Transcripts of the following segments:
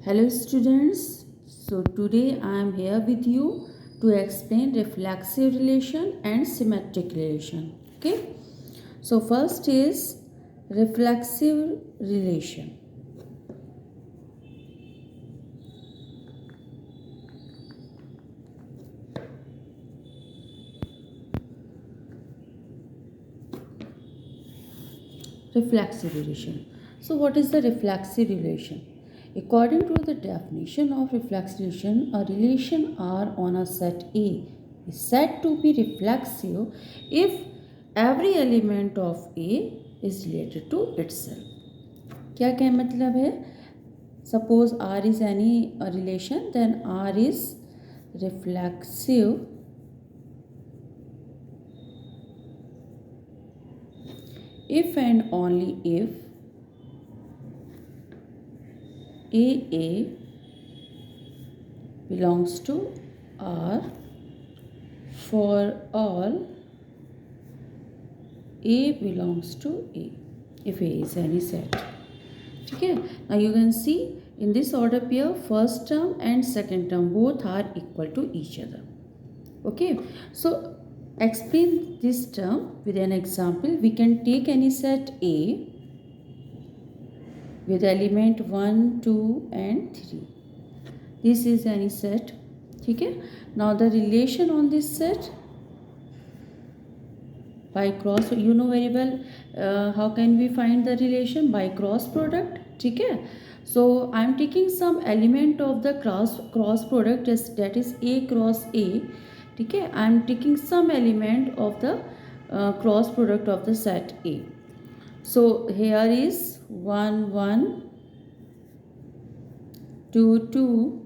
Hello students, so today I am here with you to explain reflexive relation and symmetric relation. Okay, so first is reflexive relation. Reflexive relation. So what is the reflexive relation? According to the definition of reflexive relation, a relation R on a set A is said to be reflexive if every element of A is related to itself. क्या मतलब है? Suppose R is any relation, then R is reflexive if and only if AA belongs to R for all A belongs to A, if A is any set. Okay, now you can see in this order pair first term and second term both are equal to each other. Okay, so explain this term with an example. We can take any set A with element 1, 2 and 3. This is any set. Okay, now the relation on this set by cross, you know very well how can we find the relation by cross product. Okay, so I am taking some element of the cross product, that is A cross A. Okay, I am taking some element of the cross product of the set A. So here is 1 1 2 2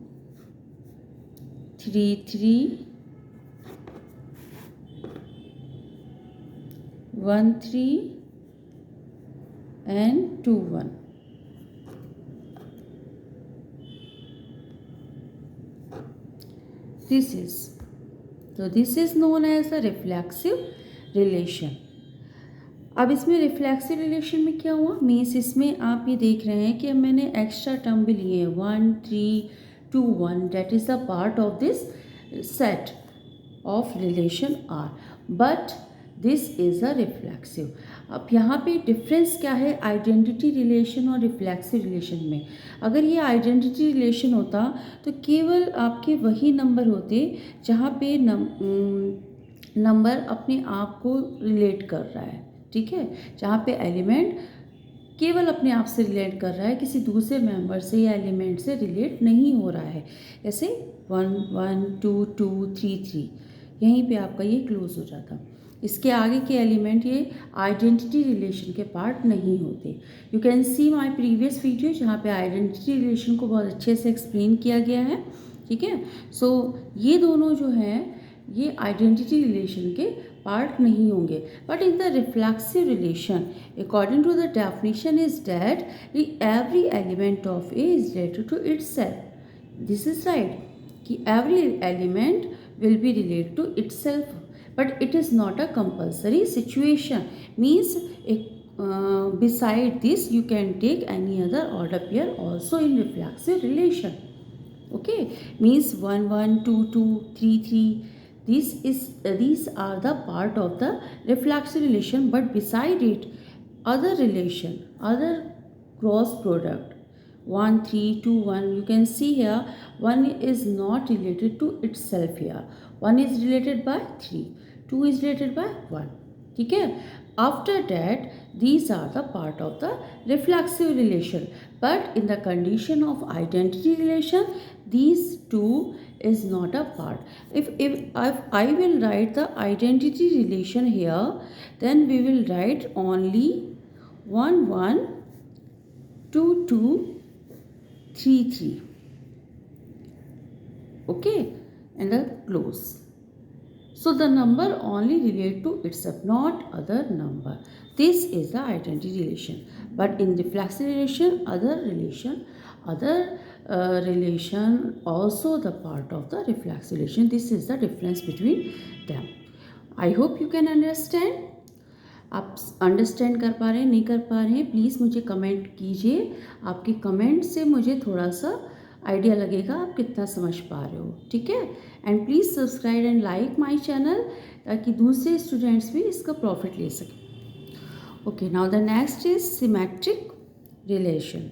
3 3 1 3 and 2 1. This is known as a reflexive relation. अब इसमें reflexive relation में क्या हुआ, means इसमें आप ये देख रहे हैं कि मैंने एक्स्ट्रा टर्म भी लिए हैं 1 3 2 1, that is the part of this set of relation R, but this is a reflexive. अब यहाँ पे डिफरेंस क्या है आइडेंटिटी रिलेशन और रिफ्लेक्सिव रिलेशन में. अगर ये आइडेंटिटी रिलेशन होता तो केवल आपके वही नंबर होते जहाँ पे नंबर अपने आप को रिलेट कर रहा है. ठीक है, जहाँ पे एलिमेंट केवल अपने आप से रिलेट कर रहा है, किसी दूसरे मेंबर से या एलिमेंट से रिलेट नहीं हो रहा है. जैसे 1 1 2 2 3 3, यहीं पे आपका ये क्लोज हो जाता. इसके आगे के एलिमेंट ये आइडेंटिटी रिलेशन के पार्ट नहीं होते. You can see my previous video जहाँ पे आइडेंटिटी रिलेशन को बहुत अच्छे से एक्सप्लेन किया गया है. ठीक है, सो ये दोनों जो हैं ये आइडेंटिटी रिलेशन के पार्ट नहीं होंगे. But in the reflexive relation according to the definition is that every element of A is related to itself. This is right कि every element will be related to itself, but it is not a compulsory situation. Means beside this you can take any other order pair also in reflexive relation. Okay, means 1 1 2 2 3 3, these are the part of the reflexive relation, but beside it other relation, other cross product 1 3 2 1, you can see here one is not related to itself. Here 1 is related by 3, 2 is related by 1. ठीक है, after that these are the part of the reflexive relation, but in the condition of identity relation these two is not a part. If I will write the identity relation here, then we will write only 1 1 2 2 3 3. Okay, and a close. So the number only relate to itself, not other number. This is the identity relation. But in reflexive relation, other relation also the part of the reflexive relation. This is the difference between them. I hope you can understand. आप understand कर पा रहे हैं, नहीं कर पा रहे हैं, प्लीज़ मुझे कमेंट कीजिए. आपके कमेंट से मुझे थोड़ा सा आइडिया लगेगा आप कितना समझ पा रहे हो, ठीक है। And please subscribe and like my channel ताकि दूसरे स्टूडेंट्स भी इसका प्रॉफिट ले सकें। Okay, now the next is symmetric relation.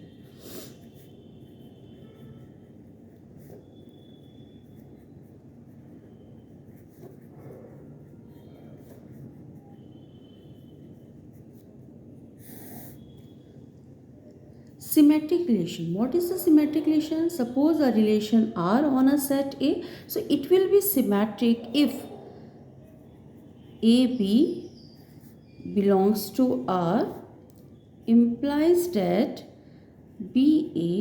Symmetric relation. What is the symmetric relation? Suppose a relation R on a set A. So it will be symmetric if AB belongs to R implies that BA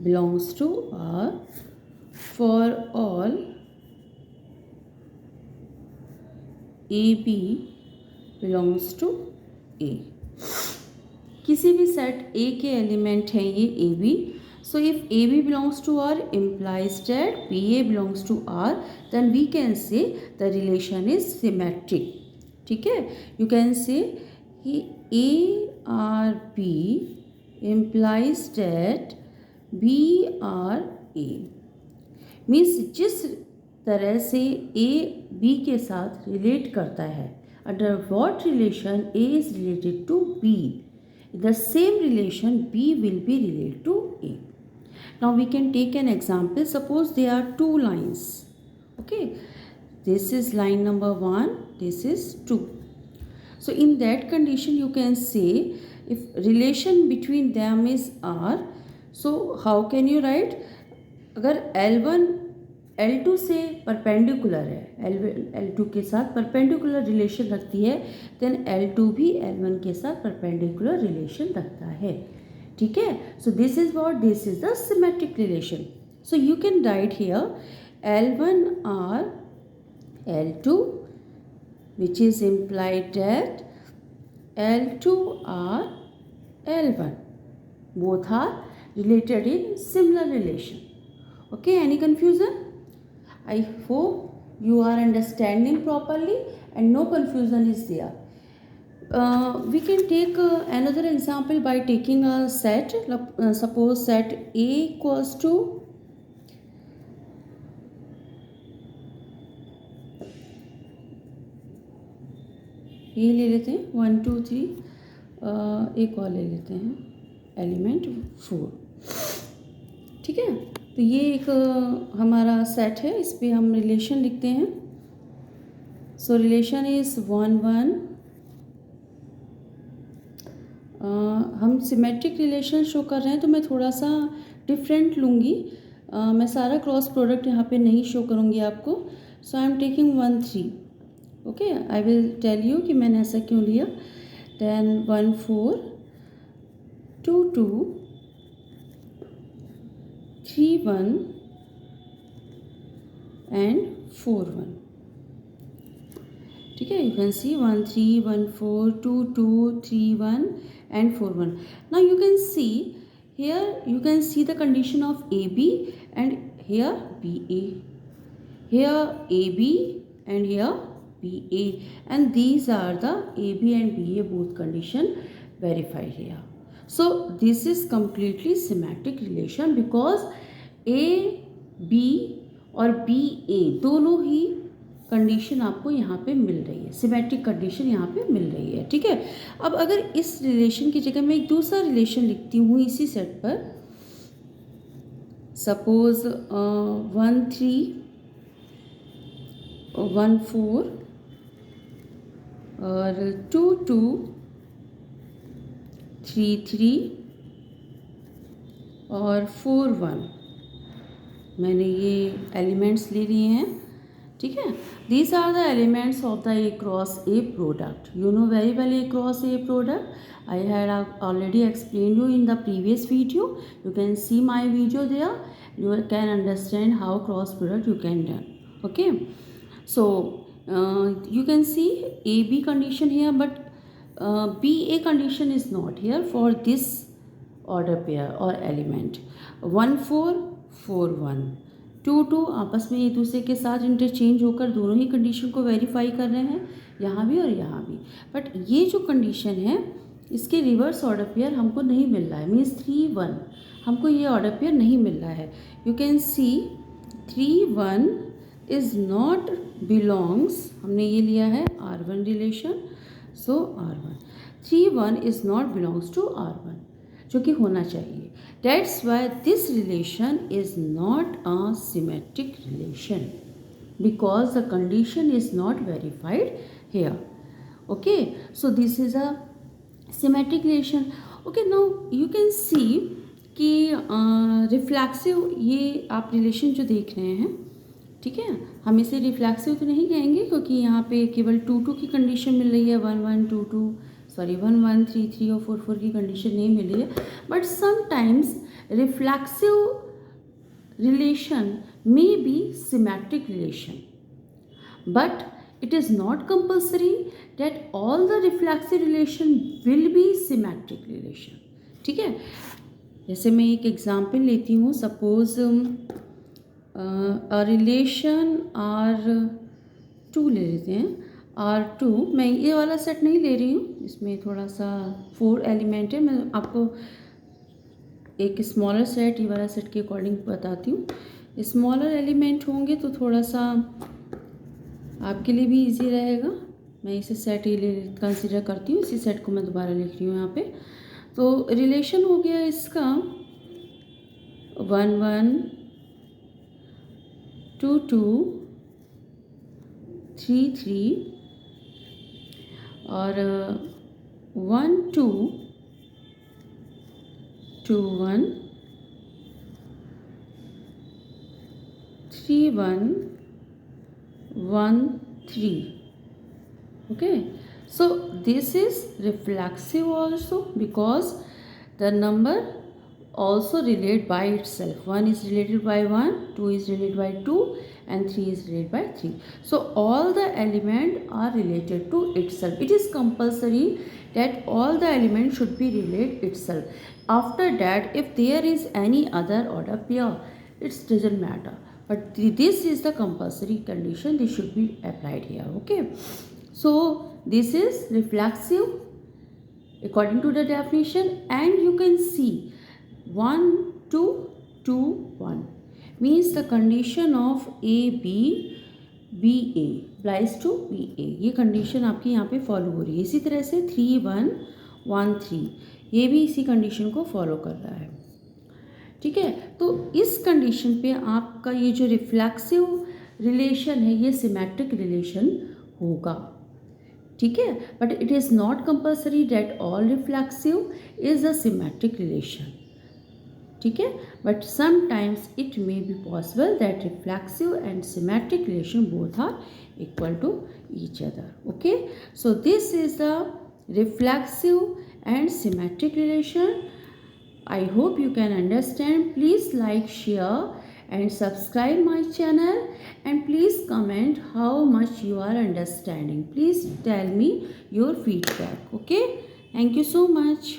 belongs to R for all AB belongs to A. किसी भी set A के element हैं ये AB, so if AB belongs to R implies that BA belongs to R, then we can say the relation is symmetric, ठीक है। You can say ARB implies that BRA, means जिस तरह से A B के साथ relate करता है, under what relation A is related to B, the same relation B will be related to A. Now we can take an example. Suppose there are two lines. Okay, this is line number 1, this is 2. So in that condition you can say if relation between them is R, so how can you write? अगर L1 L2 से perpendicular है, L2 के साथ perpendicular relation रखती है, then L2 भी L1 के साथ परपेंडिकुलर रिलेशन रखता है, ठीक है। सो this is what, this is the symmetric relation. So you can write here L1 R L2 which is implied that L2 R L1 both are related in similar relation. Okay, any confusion? I hope you are understanding properly and no confusion is there. We can take another example by taking a set. Suppose set A equals to ये ले लेते हैं 1 2 3, एक और ले लेते हैं element 4, ठीक है। तो ये एक हमारा सेट है, इस पे हम रिलेशन लिखते हैं। सो रिलेशन इज 1 1। हम सिमेट्रिक रिलेशन शो कर रहे हैं तो मैं थोड़ा सा डिफरेंट लूँगी, मैं सारा क्रॉस प्रोडक्ट यहाँ पे नहीं शो करूँगी आपको। So I am taking 1 3। Okay, I will tell you कि मैंने ऐसा क्यों लिया। देन 1 4 2 2 3 1 and 4 1, ठीक है। You can C 1 3 1 4 2 2 3 1 and 4 1. Now you can see here, you can see the condition of AB and here BA, here AB and here BA, and these are the AB and BA both condition verified here. So this is completely symmetric relation because A B और BA दोनों ही condition आपको यहाँ पे मिल रही है, symmetric condition यहाँ पे मिल रही है, ठीक है। अब अगर इस रिलेशन की जगह मैं एक दूसरा रिलेशन लिखती हूँ इसी सेट पर, सपोज 1 3 1 4 और 2 2 3 3 और 4 1, मैंने ये एलिमेंट्स ले लिए हैं, ठीक है। These are the elements of the A cross A product. You know very well A cross A product. I had already explain you in the previous video. You can see my video there, you can understand how cross product you can done. Okay, so you can see AB condition here, but BA condition is not here for this order pair or element. 1 4 4 1 2 2 आपस में एक दूसरे के साथ interchange होकर दोनों ही condition को verify कर रहे हैं, यहाँ भी और यहाँ भी। बट ये जो कंडीशन है इसके रिवर्स ऑर्डर पेयर हमको नहीं मिल रहा है, मीन्स 3 1। हमको ये ऑर्डर पेयर नहीं मिल रहा है. You can see 3 1 is not belongs, हमने ये लिया है R1 relation, so R1. 3 1 is not belongs to R1, जो कि होना चाहिए. That's why this relation is not a symmetric relation because the condition is not verified here. Okay, so this is a symmetric relation. Okay, now you can see कि reflexive ये आप relation जो देख रहे हैं, ठीक है, हम इसे रिफ्लेक्सिव तो नहीं कहेंगे क्योंकि यहाँ पे केवल 2 2 की कंडीशन मिल रही है, 1 1 2 2 सॉरी 1 1 3 3 और 4 4 की कंडीशन नहीं मिल रही है. But sometimes reflexive relation may be symmetric relation, but it is not compulsory that all the reflexive relation will be symmetric relation. ठीक है, जैसे मैं एक एग्जाम्पल लेती हूँ. सपोज रिलेशन R2 ले लेते हैं. R2, मैं ये वाला सेट नहीं ले रही हूँ, इसमें थोड़ा सा 4 एलिमेंट है. मैं आपको एक स्मॉलर सेट, ये वाला सेट के अकॉर्डिंग बताती हूँ. स्मॉलर एलिमेंट होंगे तो थोड़ा सा आपके लिए भी इजी रहेगा. मैं इसे सेट ही कंसिडर करती हूँ. इसी सेट को मैं दोबारा लिख रही हूँ यहाँ पे. तो रिलेशन हो गया इसका 1 1 2 2 3 3 और 1 2 2 1 3 1 1 3. Okay, so this is reflexive also because the number also relate by itself. 1 is related by 1, 2 is related by 2 and 3 is related by 3. So all the elements are related to itself. It is compulsory that all the elements should be related itself. After that, if there is any other order pair, it doesn't matter. But this is the compulsory condition. This should be applied here. Okay, so this is reflexive according to the definition, and you can see 1 2 2 1 means the condition of A B B A applies to B A. ये condition आपकी यहाँ पे follow हो रही है. इसी तरह से 3 1 1 3 ये भी इसी कंडीशन को फॉलो कर रहा है. ठीक है, तो इस कंडीशन पे आपका ये जो रिफ्लेक्सिव रिलेशन है ये सिमेट्रिक रिलेशन होगा. ठीक है, but it is not compulsory that all reflexive is a symmetric relation. ठीक है, but sometimes it may be possible that reflexive and symmetric relation both are equal to each other. Okay, so this is the reflexive and symmetric relation. I hope you can understand. Please like, share and subscribe my channel, and please comment how much you are understanding. Please tell me your feedback. Okay, thank you so much.